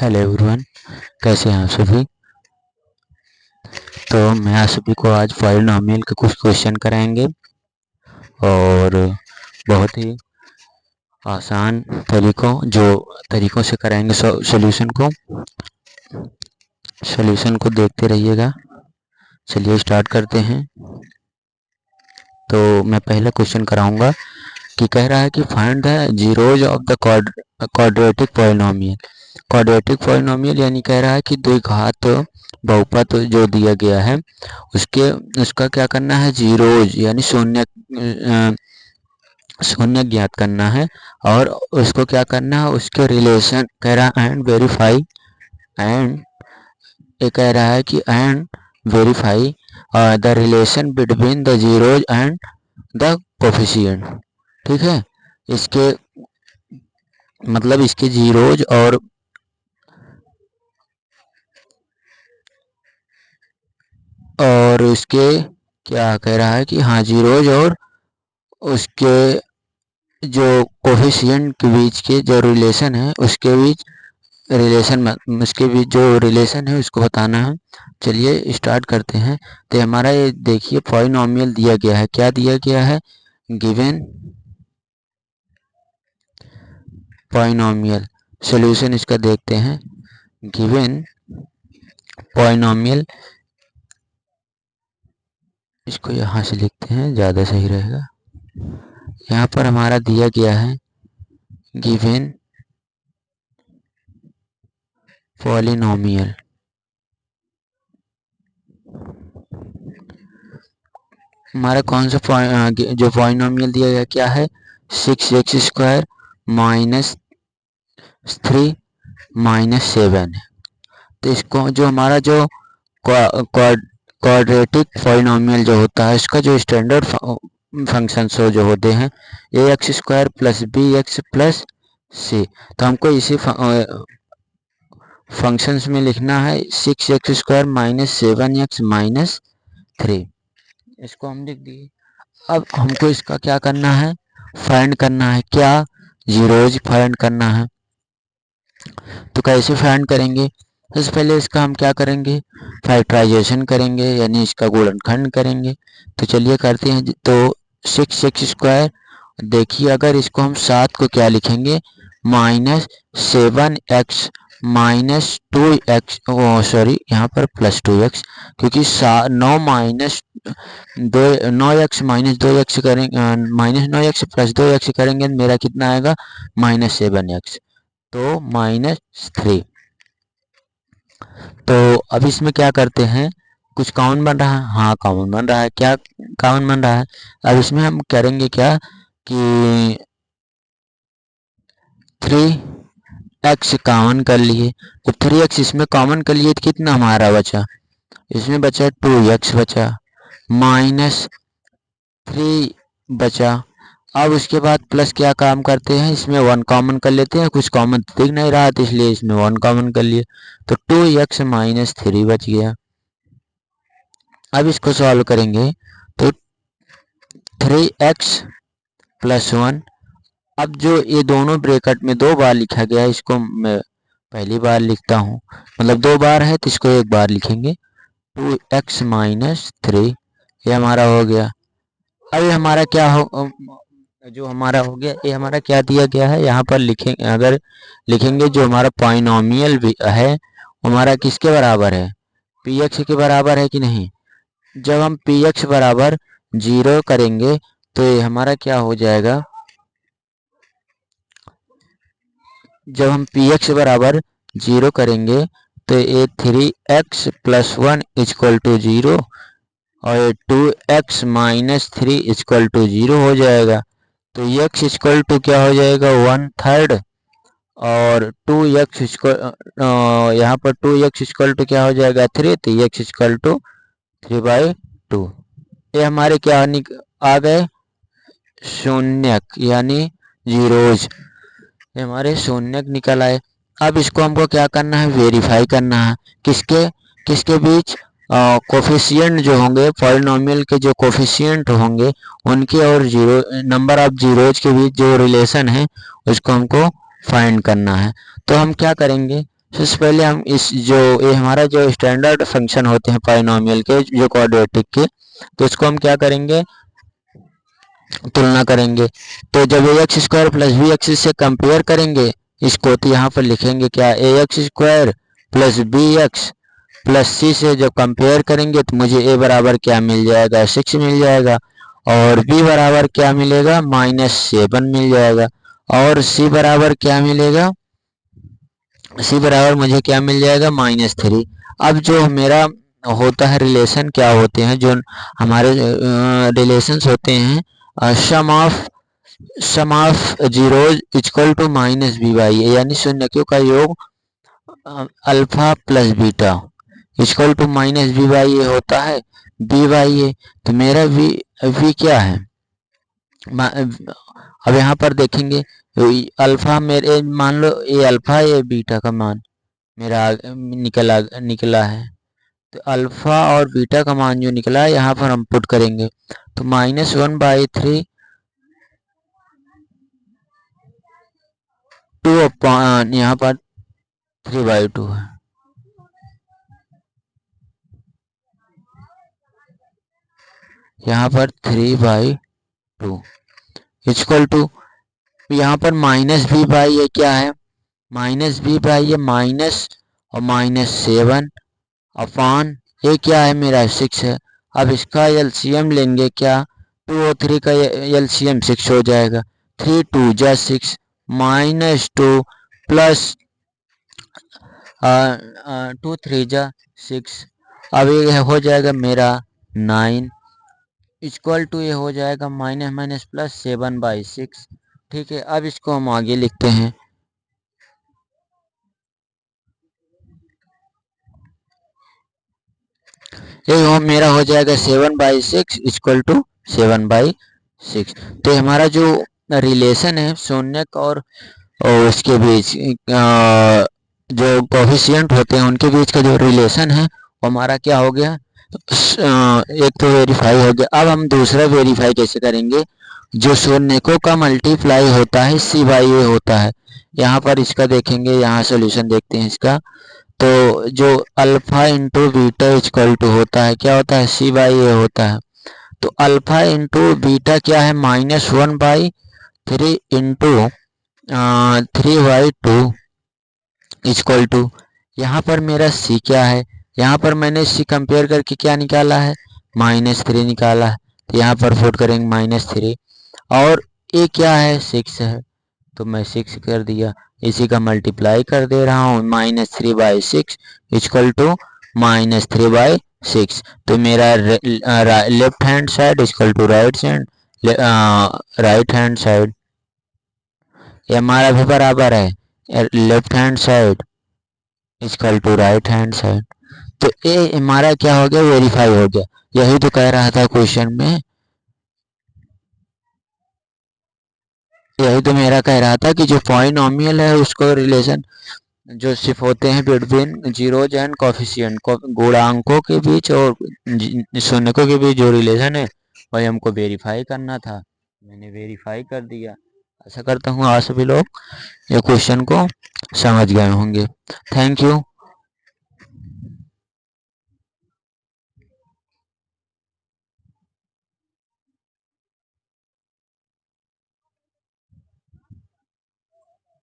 Hello everyone, कैसे हैं आप सभी। तो मैं आप सभी को आज पॉलिनॉमियल के कुछ क्वेश्चन कराएंगे और बहुत ही आसान तरीकों से कराएंगे। सॉल्यूशन को देखते रहिएगा। चलिए स्टार्ट करते हैं। तो मैं पहला क्वेश्चन कराऊंगा कि कह रहा है कि find the zeros of the quadratic polynomial. Quadratic polynomial यानी कह रहा है कि द्विघात बहुपद जो दिया गया है उसका क्या करना है, जीरोज यानी शून्य ज्ञात करना है और उसको क्या करना है, उसके रिलेशन कह रहा है एंड वेरीफाई। एंड ये कह रहा है कि and verify the relation between the zeros and the coefficient. ठीक है, इसके मतलब इसके जीरोज और उसके क्या कह रहा है कि हाँ, जीरोज और उसके जो कोफिशिएंट के बीच के जो रिलेशन है उसके बीच जो रिलेशन है उसको बताना है। चलिए स्टार्ट करते हैं। तो हमारा ये देखिए पॉलिनॉमियल दिया गया है। क्या दिया गया है, गिवन पॉलिनॉमियल। सॉल्यूशन इसका देखते हैं। गिवन पॉलिनॉमियल, इसको यहाँ से लिखते हैं, ज़्यादा सही रहेगा। यहाँ पर हमारा दिया गया है गिवन पॉलिनॉमियल। हमारा कौन सा जो पॉलिनॉमियल दिया गया क्या है, 6x² माइनस 3 माइनस 7 है। तो इसको जो हमारा जो क्वाड्रेटिक पॉलिनॉमियल जो होता है इसका जो स्टैंडर्ड फंक्शन जो होते हैं ax² plus bx plus c। तो हमको इसी फंक्शंस में लिखना है 6x² माइनस 7x माइनस 3। इसको हम लिख दिए। अब हमको इसका क्या करना है, फाइंड करना है। क्या, जीरोज फाइंड करना है। तो कैसे फाइंड करेंगे, सबसे पहले इसका हम क्या करेंगे, फैक्टराइजेशन करेंगे यानी इसका गुणनखंड करेंगे। तो चलिए करते हैं। तो 6x², देखिए अगर इसको हम 7 को क्या लिखेंगे, minus 7x minus 2x, sorry यहाँ पर प्लस 2x, क्योंकि 9 माइनस 9x माइनस 2x करेंगे, माइनस 9x प्लस 2x करेंगे मेरा कितना आएगा, माइनस 7x। तो माइनस 3। तो अब इसमें क्या करते हैं, कुछ कॉमन बन रहा है, हाँ कॉमन बन रहा है। क्या कॉमन बन रहा है, अब इसमें हम करेंगे क्या कि 3x कॉमन कर लिए। तो 3x इसमें कॉमन कर लिए तो कितना हमारा बचा, इसमें बचा 2x बचा, माइनस 3 बचा। अब उसके बाद प्लस क्या काम करते हैं, इसमें 1 कॉमन कर लेते हैं, कुछ कॉमन दिख नहीं रहा था इसलिए इसमें 1 कॉमन कर लिए। तो 2x माइनस 3 बच गया। अब इसको सॉल्व करेंगे तो 3x प्लस 1। अब जो ये दोनों ब्रैकेट में 2 बार लिखा गया है इसको मैं पहली बार लिखता हूँ, मतलब 2 बार है तो इसको एक बार लिखेंगे। 2x माइनस 3 ये हमारा हो गया। अब हमारा क्या हो, जो हमारा हो गया, ये हमारा क्या दिया गया है, यहाँ पर लिखेंगे, अगर लिखेंगे जो हमारा पॉलिनॉमियल भी है हमारा किसके बराबर है, px के बराबर है कि नहीं। जब हम px बराबर 0 करेंगे तो ये हमारा क्या हो जाएगा, जब हम px बराबर 0 करेंगे तो ये 3x प्लस 1 इक्वल टू 0 और 2x माइनस 3 इक्वल टू 0 हो जाएगा। तो x इक्वल टू क्या हो जाएगा, 1/3 और 2x यहाँ पर 2x इक्वल टू क्या हो जाएगा 3, तो x इक्वल टू 3/2। ये हमारे क्या आ गए, शून्यक यानी जीरोज, ये हमारे शून्यक निकल आए। अब इसको हमको क्या करना है, वेरीफाई करना है। किसके किसके बीच, कोफिशिएंट जो होंगे पॉलिनॉमियल के, जो कोफिशिएंट होंगे उनके और नंबर ऑफ जीरोज के बीच जो रिलेशन है उसको हमको फाइंड करना है। तो हम क्या करेंगे, सबसे पहले हम इस जो ये हमारा जो स्टैंडर्ड फंक्शन होते हैं पॉलिनॉमियल के जो क्वाड्रेटिक के, तो इसको हम क्या करेंगे, तुलना करेंगे। तो जब A X square plus B X से कंपेयर करेंगे इसको, तो यहाँ पर लिखेंगे क्या, A X square plus B X plus C से जब कंपेयर करेंगे तो मुझे ए बराबर क्या मिल जाएगा, 6 मिल जाएगा, और बी बराबर क्या मिलेगा, -7 मिल जाएगा, और सी बराबर क्या मिलेगा, सी बराबर मुझे क्या मिल जाएगा, -3। अब जो मेरा होता है रिलेशन, क्या होते हैं जो हमारे रिलेशंस होते हैं, sum of zeros equal to -b/a, यानी शून्यकों का योग alpha plus beta equal to -b/a होता है, b/a। तो मेरा v क्या है, अब यहाँ पर देखेंगे अल्फा मेरे, मान लो ये अल्फा ये बीटा का मान मेरा निकला है। तो अल्फा और बीटा का मान जो निकला है यहाँ पर हम पुट करेंगे, तो -1/3 2 अपॉन यहाँ पर 3/2 है, यहाँ पर 3/2 इक्वल टू, यहाँ पर -b/a क्या है, -b/a माइनस और -7 अपॉन ये क्या है मेरा 6 है। अब इसका एलसीएम लेंगे क्या, 2 और 3 का एलसीएम 6 हो जाएगा, 3 2 जा 6 -2 प्लस 2 3 जा 6। अब ये हो जाएगा मेरा 9 इक्वल टू, ये हो जाएगा माइनस प्लस 7/6। ठीक है, अब इसको हम आगे लिखते हैं, ये मेरा हो जाएगा 7/6 इक्वल टू 7/6। तो हमारा जो रिलेशन है शून्यक और उसके बीच जो कोफिशिएंट होते हैं उनके बीच का जो रिलेशन है वो हमारा क्या हो गया, एक तो वेरीफाई हो गया। अब हम दूसरा वेरीफाई कैसे करेंगे, जो शून्यकों का मल्टीप्लाई होता है c/a होता है। यहाँ पर इसका देखेंगे, यहाँ सोल्यूशन देखते हैं इसका। तो जो alpha into beta equal to होता है, क्या होता है, c/a होता है। तो अल्फा इंटू बीटा क्या है, -1/3 इंटू 3/2 इक्वल टू, यहाँ पर मेरा c क्या है, यहाँ पर मैंने c कंपेयर करके क्या निकाला है, -3 निकाला है। तो यहाँ पर पुट करेंगे -3, और a क्या है, 6 है, तो मैं 6 कर दिया, इसी का मल्टीप्लाई कर दे रहा हूँ, -3/6 इक्वल टू -3/6। तो मेरा left hand side equal to right hand side, ये हमारा भी बराबर है, left hand side equal to right hand side. तो ये हमारा क्या हो गया, वेरीफाई हो गया। यही तो कह रहा था क्वेश्चन में, यही तो मेरा कह रहा था कि जो पॉलिनॉमियल है उसको रिलेशन जो सिर्फ होते हैं बिटवीन जीरोज एंड कोफिशिएंट, गुणांकों के बीच और शून्यकों के बीच जो रिलेशन है वही हमको वेरीफाई करना था, मैंने वेरीफाई कर दिया। आशा करता हूँ आप सभी लोग ये क्वेश्चन को समझ गए होंगे। Thank you.